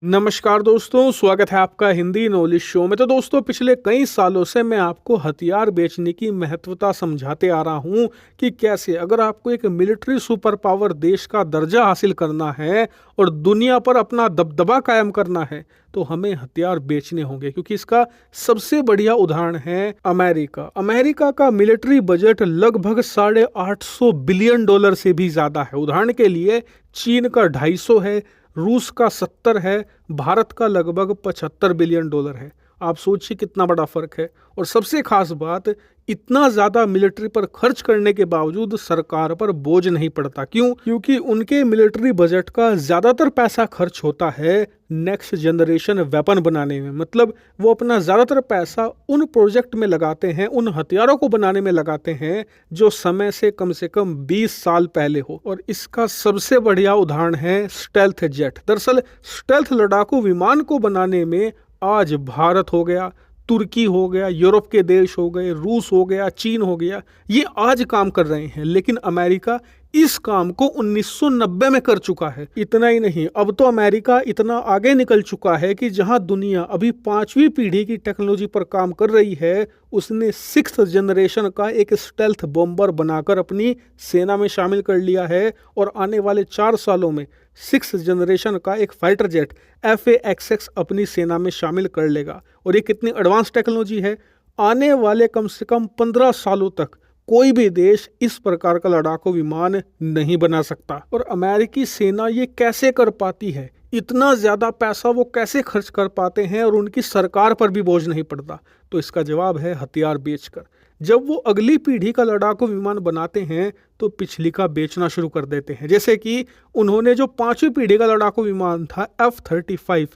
नमस्कार दोस्तों, स्वागत है आपका हिंदी नॉलेज शो में। तो दोस्तों, पिछले कई सालों से मैं आपको हथियार बेचने की महत्वता समझाते आ रहा हूं कि कैसे अगर आपको एक मिलिट्री सुपर पावर देश का दर्जा हासिल करना है और दुनिया पर अपना दबदबा कायम करना है तो हमें हथियार बेचने होंगे, क्योंकि इसका सबसे बढ़िया उदाहरण है अमेरिका। अमेरिका का मिलिट्री बजट लगभग $850 बिलियन से भी ज्यादा है। उदाहरण के लिए चीन का 250 है, रूस का 70 है, भारत का लगभग $75 बिलियन है। आप सोचिए कितना बड़ा फर्क है। और सबसे खास बात, इतना ज्यादा मिलिट्री पर खर्च करने के बावजूद सरकार पर बोझ नहीं पड़ता। क्यों? क्योंकि उनके मिलिट्री बजट का ज्यादातर पैसा खर्च होता है नेक्स्ट जनरेशन वेपन बनाने में। मतलब वो अपना ज्यादातर पैसा उन प्रोजेक्ट में लगाते हैं, उन हथियारों को बनाने में लगाते हैं जो समय से कम 20 साल पहले हो। और इसका सबसे बढ़िया उदाहरण है स्टेल्थ जेट। दरअसल स्टेल्थ लड़ाकू विमान को बनाने में आज भारत हो गया, तुर्की हो गया, यूरोप के देश हो गए, रूस हो गया, चीन हो गया, ये आज काम कर रहे हैं। लेकिन अमेरिका इस काम को 1990 में कर चुका है। इतना ही नहीं, अब तो अमेरिका इतना आगे निकल चुका है कि जहां दुनिया अभी 5वीं पीढ़ी की टेक्नोलॉजी पर काम कर रही है, उसने 6th जनरेशन का एक स्टेल्थ बॉम्बर बनाकर अपनी सेना में शामिल कर लिया है। और आने वाले 4 सालों में 6th जनरेशन का एक फाइटर जेट FA-XX अपनी सेना में शामिल कर लेगा। और ये कितनी एडवांस टेक्नोलॉजी है, आने वाले कम से कम 15 सालों तक कोई भी देश इस प्रकार का लड़ाकू विमान नहीं बना सकता। और अमेरिकी सेना ये कैसे कर पाती है, इतना ज्यादा पैसा वो कैसे खर्च कर पाते हैं और उनकी सरकार पर भी बोझ नहीं पड़ता? तो इसका जवाब है हथियार बेचकर। जब वो अगली पीढ़ी का लड़ाकू विमान बनाते हैं तो पिछली का बेचना शुरू कर देते हैं। जैसे कि उन्होंने जो 5वीं पीढ़ी का लड़ाकू विमान था F-35,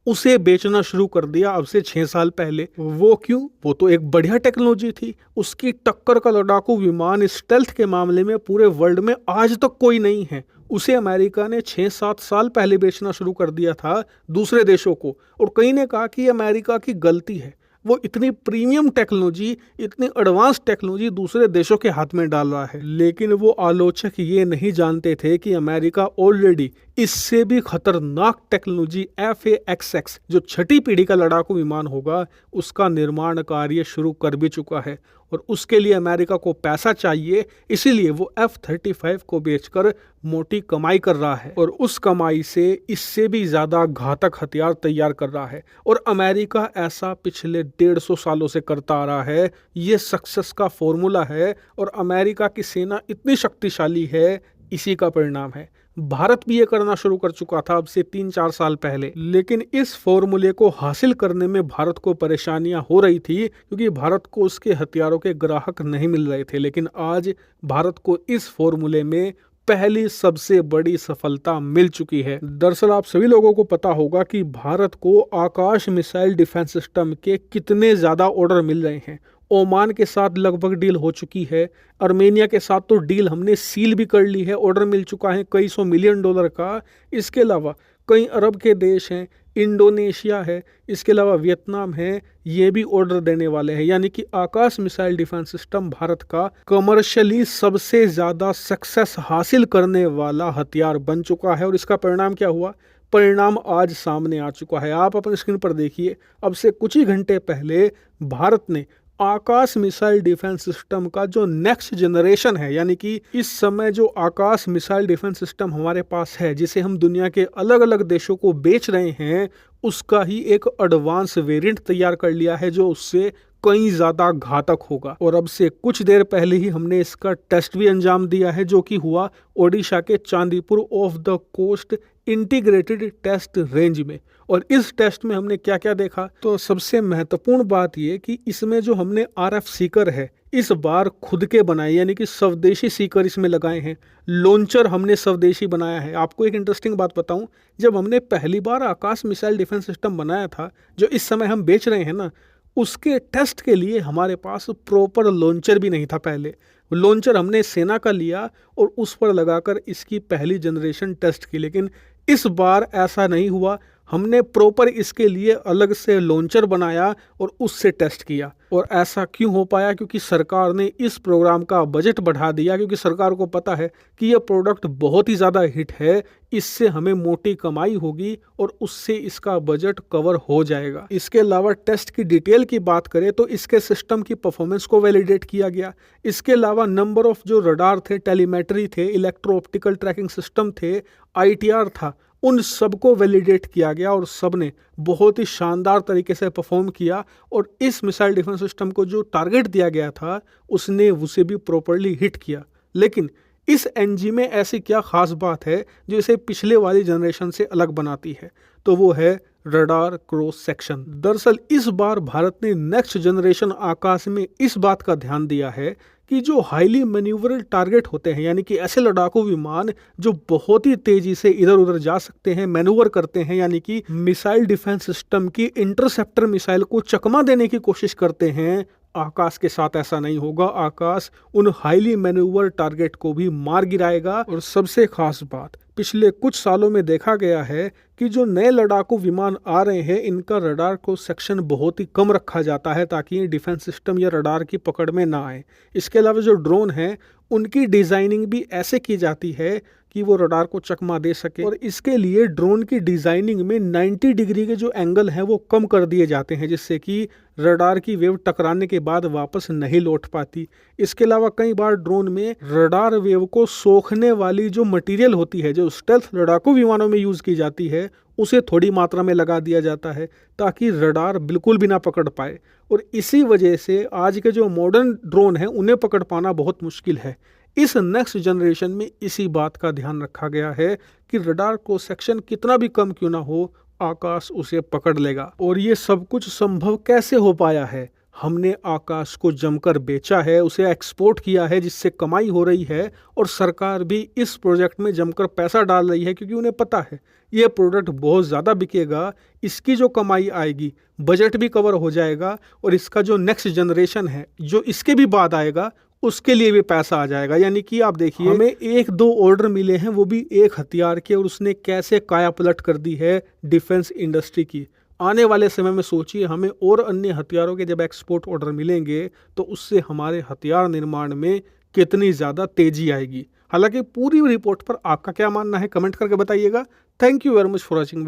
उसे बेचना शुरू कर दिया अब से 6 साल पहले। वो क्यों? वो तो एक बढ़िया टेक्नोलॉजी थी। उसकी टक्कर का लड़ाकू विमान स्टेल्थ के मामले में पूरे वर्ल्ड में आज तक कोई नहीं है। उसे अमेरिका ने 6-7 साल पहले बेचना शुरू कर दिया था दूसरे देशों को। और कई ने कहा कि अमेरिका की गलती है, वो इतनी प्रीमियम टेक्नोलॉजी, इतनी एडवांस टेक्नोलॉजी दूसरे देशों के हाथ में डाल रहा है। लेकिन वो आलोचक ये नहीं जानते थे कि अमेरिका ऑलरेडी इससे भी खतरनाक टेक्नोलॉजी FA-XX, जो 6ठी पीढ़ी का लड़ाकू विमान होगा, उसका निर्माण कार्य शुरू कर भी चुका है। और उसके लिए अमेरिका को पैसा चाहिए, इसीलिए वो F-35 को बेचकर मोटी कमाई कर रहा है। और उस कमाई से इससे भी ज्यादा घातक हथियार तैयार कर रहा है। और अमेरिका ऐसा पिछले 150 सालों से करता आ रहा है। ये सक्सेस का फॉर्मूला है और अमेरिका की सेना इतनी शक्तिशाली है, इसी का परिणाम है। भारत भी ये करना शुरू कर चुका था अब से 3-4 साल पहले। लेकिन इस फॉर्मूले को हासिल करने में भारत को परेशानियां हो रही थी, क्योंकि भारत को उसके हथियारों के ग्राहक नहीं मिल रहे थे। लेकिन आज भारत को इस फॉर्मूले में पहली सबसे बड़ी सफलता मिल चुकी है। दरअसल आप सभी लोगों को पता होगा कि भारत को आकाश मिसाइल डिफेंस सिस्टम के कितने ज्यादा ऑर्डर मिल रहे हैं। ओमान के साथ लगभग डील हो चुकी है, अर्मेनिया के साथ तो डील हमने सील भी कर ली है, ऑर्डर मिल चुका है कई $100 मिलियन का। इसके अलावा कई अरब के देश हैं, इंडोनेशिया है, इसके अलावा वियतनाम है, ये भी ऑर्डर देने वाले हैं। यानी कि आकाश मिसाइल डिफेंस सिस्टम भारत का कमर्शियली सबसे ज़्यादा सक्सेस हासिल करने वाला हथियार बन चुका है। और इसका परिणाम क्या हुआ? परिणाम आज सामने आ चुका है। आप अपनी स्क्रीन पर देखिए, अब से कुछ ही घंटे पहले भारत ने आकाश मिसाइल डिफेंस सिस्टम का जो नेक्स्ट जनरेशन है, यानी कि इस समय जो आकाश मिसाइल डिफेंस सिस्टम हमारे पास है, जिसे हम दुनिया के अलग अलग देशों को बेच रहे हैं, उसका ही एक एडवांस वेरिएंट तैयार कर लिया है जो उससे कहीं ज्यादा घातक होगा। और अब से कुछ देर पहले ही हमने इसका टेस्ट भी अंजाम दिया है, जो कि हुआ ओडिशा के Chandipur off the coast integrated test range में। और इस टेस्ट में हमने क्या क्या देखा? तो सबसे महत्वपूर्ण बात यह कि इसमें जो हमने RF सीकर है, इस बार खुद के बनाए, यानी कि स्वदेशी सीकर इसमें लगाए हैं। लॉन्चर हमने स्वदेशी बनाया है। आपको एक इंटरेस्टिंग बात बताऊं, जब हमने पहली बार आकाश मिसाइल डिफेंस सिस्टम बनाया था, जो इस समय हम बेच रहे हैं ना, उसके टेस्ट के लिए हमारे पास प्रॉपर लॉन्चर भी नहीं था। पहले लॉन्चर हमने सेना का लिया और उस पर लगाकर इसकी पहली जनरेशन टेस्ट की। लेकिन इस बार ऐसा नहीं हुआ। हमने प्रॉपर इसके लिए अलग से लॉन्चर बनाया और उससे टेस्ट किया। और ऐसा क्यों हो पाया? क्योंकि सरकार ने इस प्रोग्राम का बजट बढ़ा दिया, क्योंकि सरकार को पता है कि यह प्रोडक्ट बहुत ही ज़्यादा हिट है, इससे हमें मोटी कमाई होगी और उससे इसका बजट कवर हो जाएगा। इसके अलावा टेस्ट की डिटेल की बात करें तो इसके सिस्टम की परफॉर्मेंस को वैलिडेट किया गया। इसके अलावा नंबर ऑफ जो रडार थे, टेलीमेट्री थे, इलेक्ट्रो ऑप्टिकल ट्रैकिंग सिस्टम थे, ITR था, उन सबको वैलिडेट किया गया और सब ने बहुत ही शानदार तरीके से परफॉर्म किया। और इस मिसाइल डिफेंस सिस्टम को जो टारगेट दिया गया था उसने उसे भी प्रॉपर्ली हिट किया। लेकिन इस NG में ऐसी क्या खास बात है जो इसे पिछले वाली जनरेशन से अलग बनाती है? तो वो है रडार क्रॉस सेक्शन। दरअसल इस बार भारत ने नेक्स्ट जनरेशन आकाश में इस बात का ध्यान दिया है कि जो हाईली मैन्यूवरेबल टारगेट होते हैं, यानी कि ऐसे लड़ाकू विमान जो बहुत ही तेजी से इधर उधर जा सकते हैं, मैनूवर करते हैं, यानी कि मिसाइल डिफेंस सिस्टम की इंटरसेप्टर मिसाइल को चकमा देने की कोशिश करते हैं, आकाश के साथ ऐसा नहीं होगा। आकाश उन हाईली मैन्यूवर टारगेट को भी मार गिराएगा। और सबसे खास बात, पिछले कुछ सालों में देखा गया है कि जो नए लड़ाकू विमान आ रहे हैं इनका रडार क्रॉस सेक्शन बहुत ही कम रखा जाता है ताकि ये डिफेंस सिस्टम या रडार की पकड़ में ना आए। इसके अलावा जो ड्रोन हैं उनकी डिज़ाइनिंग भी ऐसे की जाती है कि वो रडार को चकमा दे सके। और इसके लिए ड्रोन की डिज़ाइनिंग में 90 डिग्री के जो एंगल हैं वो कम कर दिए जाते हैं, जिससे कि रडार की वेव टकराने के बाद वापस नहीं लौट पाती। इसके अलावा कई बार ड्रोन में रडार वेव को सोखने वाली जो मटेरियल होती है, जो स्टेल्थ लड़ाकू विमानों में यूज़ की जाती है, उसे थोड़ी मात्रा में लगा दिया जाता है ताकि रडार बिल्कुल भी ना पकड़ पाए। और इसी वजह से आज के जो मॉडर्न ड्रोन हैं उन्हें पकड़ पाना बहुत मुश्किल है। इस नेक्स्ट जनरेशन में इसी बात का ध्यान रखा गया है कि रडार क्रॉस सेक्शन कितना भी कम क्यों ना हो, आकाश उसे पकड़ लेगा। और ये सब कुछ संभव कैसे हो पाया है? हमने आकाश को जमकर बेचा है, उसे एक्सपोर्ट किया है, जिससे कमाई हो रही है। और सरकार भी इस प्रोजेक्ट में जमकर पैसा डाल रही है, क्योंकि उन्हें पता है ये प्रोडक्ट बहुत ज़्यादा बिकेगा, इसकी जो कमाई आएगी बजट भी कवर हो जाएगा और इसका जो नेक्स्ट जनरेशन है जो इसके भी बाद आएगा उसके लिए भी पैसा आ जाएगा। यानी कि आप देखिए, हमें 1-2 ऑर्डर मिले हैं वो भी एक हथियार के, और उसने कैसे काया पलट कर दी है डिफेंस इंडस्ट्री की। आने वाले समय में सोचिए हमें और अन्य हथियारों के जब एक्सपोर्ट ऑर्डर मिलेंगे तो उससे हमारे हथियार निर्माण में कितनी ज़्यादा तेजी आएगी। हालांकि पूरी रिपोर्ट पर आपका क्या मानना है कमेंट करके बताइएगा। Thank you very much for watching.